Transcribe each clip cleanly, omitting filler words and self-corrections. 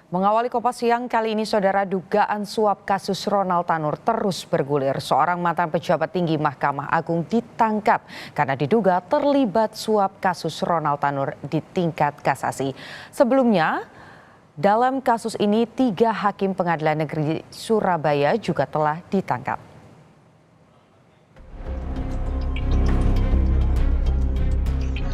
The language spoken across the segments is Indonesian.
Mengawali Kompas Siang kali ini, saudara, dugaan suap kasus Ronald Tanur terus bergulir. Seorang mantan pejabat tinggi Mahkamah Agung ditangkap karena diduga terlibat suap kasus Ronald Tanur di tingkat kasasi. Sebelumnya, dalam kasus ini 3 hakim Pengadilan Negeri Surabaya juga telah ditangkap.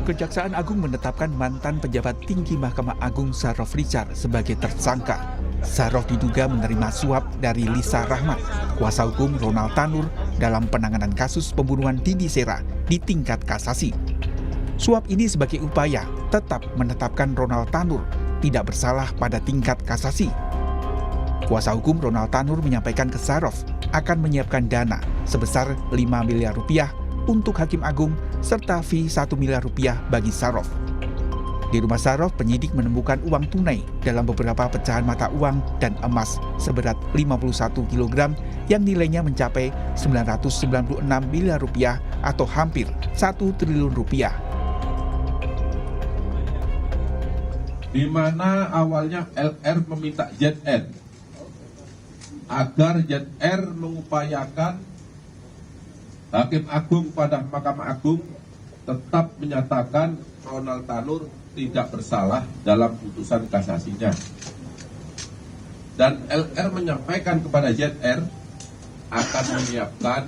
Kejaksaan Agung menetapkan mantan pejabat tinggi Mahkamah Agung Sarof Richard sebagai tersangka. Sarof diduga menerima suap dari Lisa Rahmat, kuasa hukum Ronald Tanur, dalam penanganan kasus pembunuhan Didi Sera di tingkat kasasi. Suap ini sebagai upaya tetap menetapkan Ronald Tanur tidak bersalah pada tingkat kasasi. Kuasa hukum Ronald Tanur menyampaikan ke Sarof akan menyiapkan dana sebesar 5 miliar rupiah untuk Hakim Agung serta fee 1 miliar rupiah bagi Sarof. Di rumah Sarof, penyidik menemukan uang tunai dalam beberapa pecahan mata uang dan emas seberat 51 kg yang nilainya mencapai 996 miliar rupiah atau hampir 1 triliun rupiah. Di mana awalnya LR meminta ZR agar ZR mengupayakan Hakim Agung pada Mahkamah Agung tetap menyatakan Ronald Tanur tidak bersalah dalam putusan kasasinya. Dan LR menyampaikan kepada ZR akan menyiapkan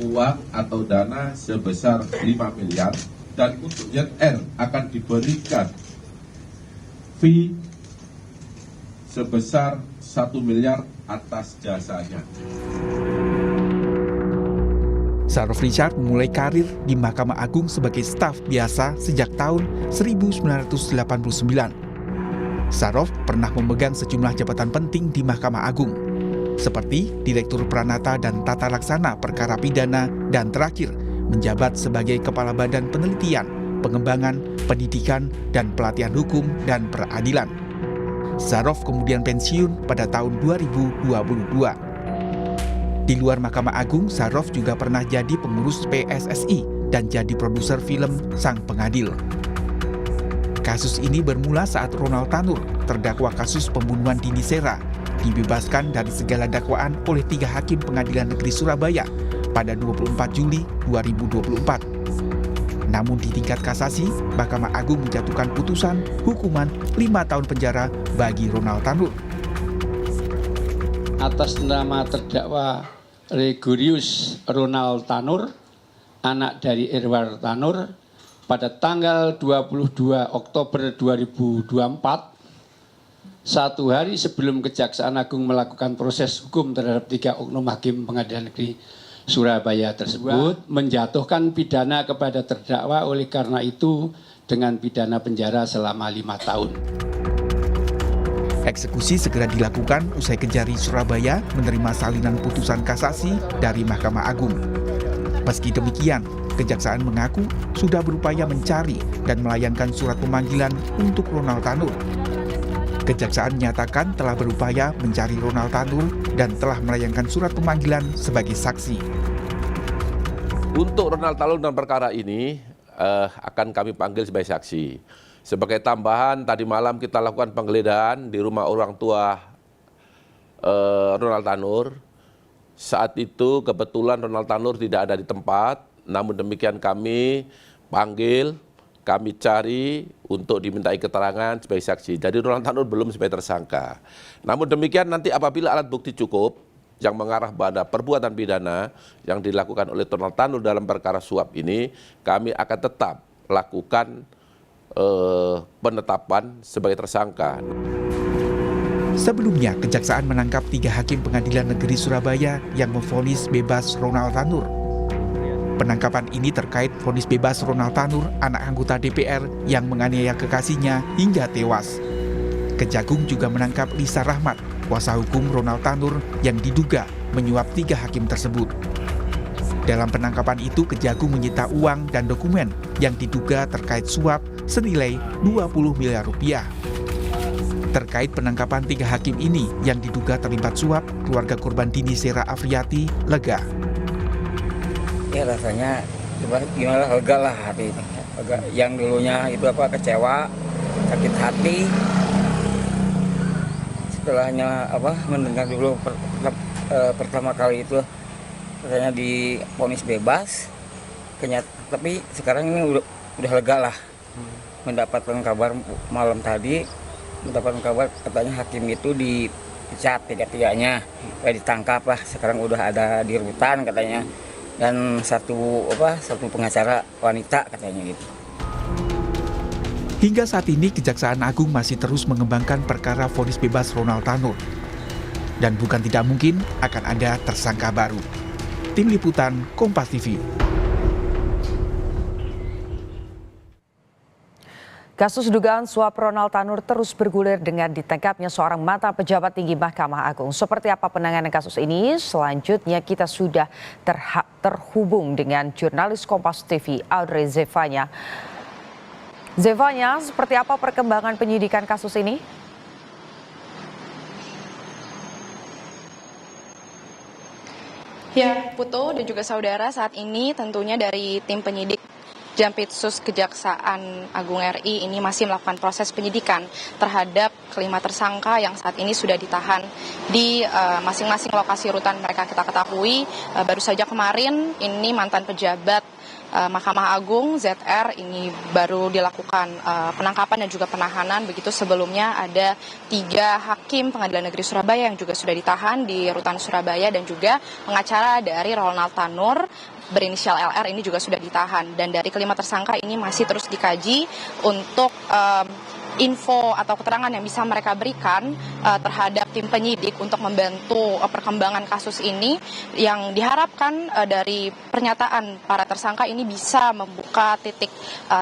uang atau dana sebesar 5 miliar dan untuk ZR akan diberikan fee sebesar 1 miliar atas jasanya. Sarof Richard memulai karir di Mahkamah Agung sebagai staf biasa sejak tahun 1989. Sarof pernah memegang sejumlah jabatan penting di Mahkamah Agung, seperti Direktur Pranata dan Tata Laksana Perkara Pidana, dan terakhir menjabat sebagai Kepala Badan Penelitian, Pengembangan, Pendidikan, dan Pelatihan Hukum dan Peradilan. Sarof kemudian pensiun pada tahun 2022. Di luar Mahkamah Agung, Sarof juga pernah jadi pengurus PSSI dan jadi produser film Sang Pengadil. Kasus ini bermula saat Ronald Tanur, terdakwa kasus pembunuhan Didi Sera, dibebaskan dari segala dakwaan oleh 3 hakim Pengadilan Negeri Surabaya pada 24 Juli 2024. Namun di tingkat kasasi, Mahkamah Agung menjatuhkan putusan hukuman 5 tahun penjara bagi Ronald Tanur. Atas nama terdakwa Gregorius Ronald Tanur, anak dari Irwar Tanur, pada tanggal 22 Oktober 2024, 1 hari sebelum Kejaksaan Agung melakukan proses hukum terhadap 3 oknum hakim Pengadilan Negeri Surabaya tersebut, menjatuhkan pidana kepada terdakwa, oleh karena itu dengan pidana penjara selama 5 tahun. Eksekusi segera dilakukan usai Kejari Surabaya menerima salinan putusan kasasi dari Mahkamah Agung. Meski demikian, Kejaksaan mengaku sudah berupaya mencari dan melayangkan surat pemanggilan untuk Ronald Tanur. Kejaksaan menyatakan telah berupaya mencari Ronald Tanur dan telah melayangkan surat pemanggilan sebagai saksi. Untuk Ronald Tanur dalam perkara ini akan kami panggil sebagai saksi. Sebagai tambahan, tadi malam kita lakukan penggeledahan di rumah orang tua Ronald Tanur. Saat itu kebetulan Ronald Tanur tidak ada di tempat, namun demikian kami panggil, kami cari untuk dimintai keterangan sebagai saksi. Jadi Ronald Tanur belum sebagai tersangka. Namun demikian nanti apabila alat bukti cukup yang mengarah pada perbuatan pidana yang dilakukan oleh Ronald Tanur dalam perkara suap ini, kami akan tetap lakukan penetapan sebagai tersangka. Sebelumnya, Kejaksaan menangkap 3 hakim Pengadilan Negeri Surabaya yang memvonis bebas Ronald Tanur. Penangkapan ini terkait vonis bebas Ronald Tanur, anak anggota DPR yang menganiaya kekasihnya hingga tewas. Kejagung juga menangkap Lisa Rahmat, kuasa hukum Ronald Tanur yang diduga menyuap 3 hakim tersebut. Dalam penangkapan itu, Kejagung menyita uang dan dokumen yang diduga terkait suap senilai 20 miliar rupiah. Terkait penangkapan 3 hakim ini yang diduga terlibat suap, keluarga korban Didi Sera Afriati lega. Ya rasanya gimana, lega lah hati ini. Yang dulunya itu kecewa, sakit hati. setelahnya mendengar dulu pertama kali itu katanya divonis bebas, tapi sekarang ini udah lega lah. Mendapatkan kabar malam tadi, katanya hakim itu dipecat tiga-tiganya, ditangkap lah. Sekarang udah ada di rutan katanya, dan satu pengacara wanita katanya gitu. Hingga saat ini Kejaksaan Agung masih terus mengembangkan perkara vonis bebas Ronald Tanur. Dan bukan tidak mungkin akan ada tersangka baru. Tim Liputan Kompas TV. Kasus dugaan suap Ronald Tanur terus bergulir dengan ditangkapnya seorang mantan pejabat tinggi Mahkamah Agung. Seperti apa penanganan kasus ini? Selanjutnya kita sudah terhubung dengan jurnalis Kompas TV Audrey Zevanya. Zevanya, seperti apa perkembangan penyidikan kasus ini? Ya, Putu dan juga saudara, saat ini tentunya dari tim penyidik Jampitsus Kejaksaan Agung RI ini masih melakukan proses penyidikan terhadap kelima tersangka yang saat ini sudah ditahan di masing-masing lokasi rutan mereka. Kita ketahui baru saja kemarin ini mantan pejabat Mahkamah Agung ZR ini baru dilakukan penangkapan dan juga penahanan. Begitu sebelumnya ada 3 hakim Pengadilan Negeri Surabaya yang juga sudah ditahan di rutan Surabaya, dan juga pengacara dari Ronald Tanur berinisial LR ini juga sudah ditahan. Dan dari kelima tersangka ini masih terus dikaji untuk info atau keterangan yang bisa mereka berikan terhadap tim penyidik untuk membantu perkembangan kasus ini, yang diharapkan dari pernyataan para tersangka ini bisa membuka titik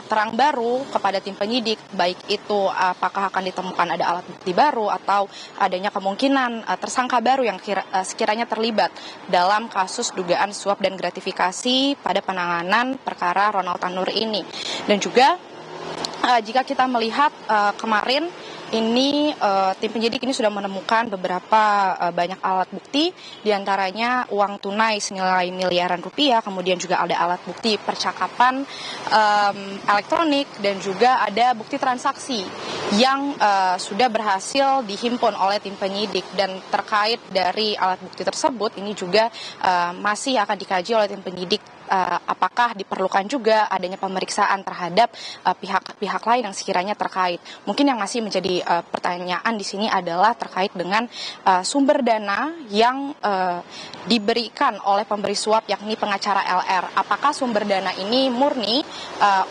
terang baru kepada tim penyidik, baik itu apakah akan ditemukan ada alat bukti baru atau adanya kemungkinan tersangka baru yang sekiranya terlibat dalam kasus dugaan suap dan gratifikasi pada penanganan perkara Ronald Tanur ini. Dan juga jika kita melihat kemarin ini tim penyidik ini sudah menemukan beberapa banyak alat bukti, diantaranya uang tunai senilai miliaran rupiah, kemudian juga ada alat bukti percakapan elektronik, dan juga ada bukti transaksi yang sudah berhasil dihimpun oleh tim penyidik. Dan terkait dari alat bukti tersebut ini juga masih akan dikaji oleh tim penyidik apakah diperlukan juga adanya pemeriksaan terhadap pihak-pihak lain yang sekiranya terkait. Mungkin yang masih menjadi pertanyaan di sini adalah terkait dengan sumber dana yang diberikan oleh pemberi suap, yakni pengacara LR. Apakah sumber dana ini murni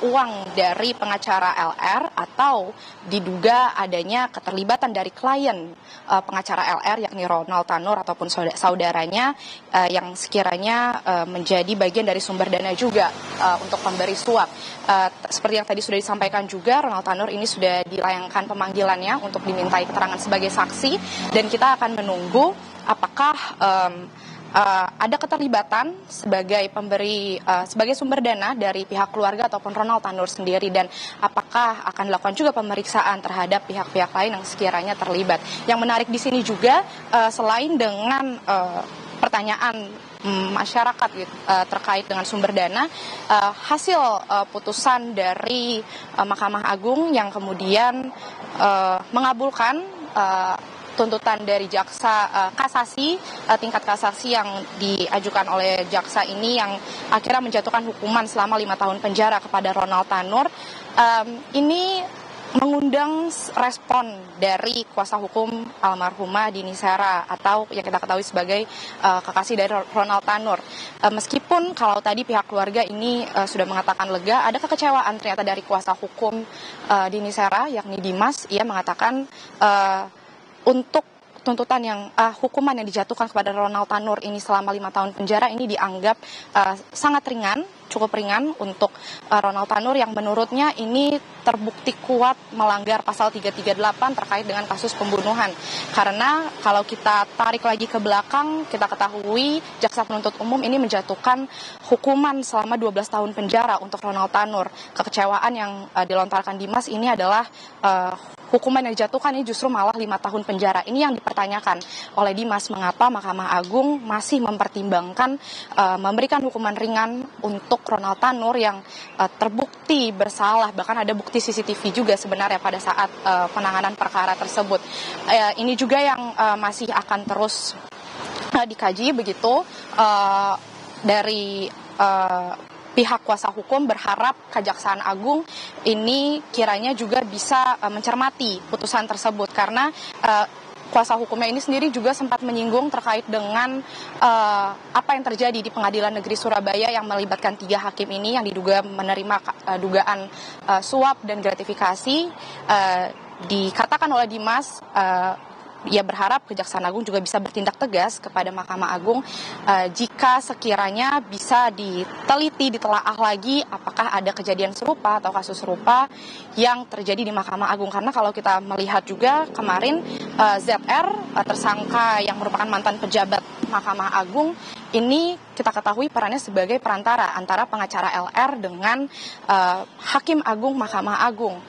uang dari pengacara LR atau diduga adanya keterlibatan dari klien pengacara LR, yakni Ronald Tanur ataupun saudaranya yang sekiranya menjadi bagian dari sumber dana juga untuk pemberi suap. Seperti yang tadi sudah disampaikan juga, Ronald Tanur ini sudah dilayangkan pemanggilannya untuk dimintai keterangan sebagai saksi, dan kita akan menunggu apakah ada keterlibatan sebagai pemberi sebagai sumber dana dari pihak keluarga ataupun Ronald Tanur sendiri, dan apakah akan dilakukan juga pemeriksaan terhadap pihak-pihak lain yang sekiranya terlibat. Yang menarik di sini juga selain dengan pertanyaan masyarakat terkait dengan sumber dana, hasil putusan dari Mahkamah Agung yang kemudian mengabulkan tuntutan dari jaksa kasasi, tingkat kasasi yang diajukan oleh jaksa ini, yang akhirnya menjatuhkan hukuman selama 5 tahun penjara kepada Ronald Tanur. Ini mengundang respon dari kuasa hukum almarhumah Dini Sera, atau yang kita ketahui sebagai kekasih dari Ronald Tanur. Meskipun kalau tadi pihak keluarga ini sudah mengatakan lega, ada kekecewaan ternyata dari kuasa hukum Dini Sera, yakni Dimas. Ia mengatakan untuk tuntutan yang hukuman yang dijatuhkan kepada Ronald Tanur ini selama 5 tahun penjara ini dianggap sangat ringan, cukup ringan untuk Ronald Tanur, yang menurutnya ini terbukti kuat melanggar pasal 338 terkait dengan kasus pembunuhan. Karena kalau kita tarik lagi ke belakang, kita ketahui jaksa penuntut umum ini menjatuhkan hukuman selama 12 tahun penjara untuk Ronald Tanur. Kekecewaan yang dilontarkan Dimas ini adalah hukuman yang dijatuhkan ini justru malah 5 tahun penjara. Ini yang dipertanyakan oleh Dimas, mengapa Mahkamah Agung masih mempertimbangkan memberikan hukuman ringan untuk untuk Ronald Tanur yang terbukti bersalah, bahkan ada bukti CCTV juga sebenarnya pada saat penanganan perkara tersebut. Ini juga yang masih akan terus dikaji begitu. Dari pihak kuasa hukum berharap Kejaksaan Agung ini kiranya juga bisa mencermati putusan tersebut, karena kuasa hukumnya ini sendiri juga sempat menyinggung terkait dengan apa yang terjadi di Pengadilan Negeri Surabaya yang melibatkan 3 hakim ini yang diduga menerima dugaan suap dan gratifikasi. Dikatakan oleh Dimas, ia berharap Kejaksaan Agung juga bisa bertindak tegas kepada Mahkamah Agung jika sekiranya bisa diteliti, ditelaah lagi apakah ada kejadian serupa atau kasus serupa yang terjadi di Mahkamah Agung. Karena kalau kita melihat juga kemarin ZR, tersangka yang merupakan mantan pejabat Mahkamah Agung, ini kita ketahui perannya sebagai perantara antara pengacara LR dengan Hakim Agung Mahkamah Agung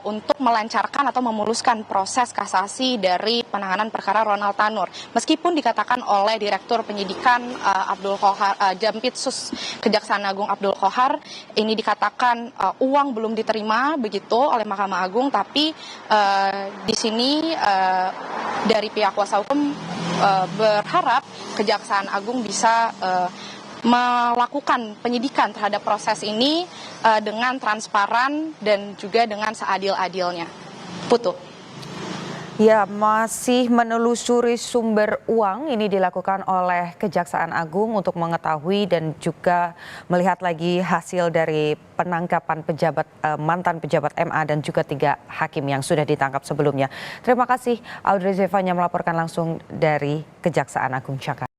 untuk melancarkan atau memuluskan proses kasasi dari penanganan perkara Ronald Tanur. Meskipun dikatakan oleh Direktur Penyidikan Abdul Qohar, Jampitsus Kejaksaan Agung Abdul Qohar, ini dikatakan uang belum diterima begitu oleh Mahkamah Agung, tapi di sini dari pihak kuasa hukum berharap Kejaksaan Agung bisa melakukan penyidikan terhadap proses ini dengan transparan dan juga dengan seadil-adilnya. Putu. Ya, masih menelusuri sumber uang ini dilakukan oleh Kejaksaan Agung untuk mengetahui dan juga melihat lagi hasil dari penangkapan mantan pejabat MA dan juga 3 hakim yang sudah ditangkap sebelumnya. Terima kasih Audrey Zevanya melaporkan langsung dari Kejaksaan Agung Jakarta.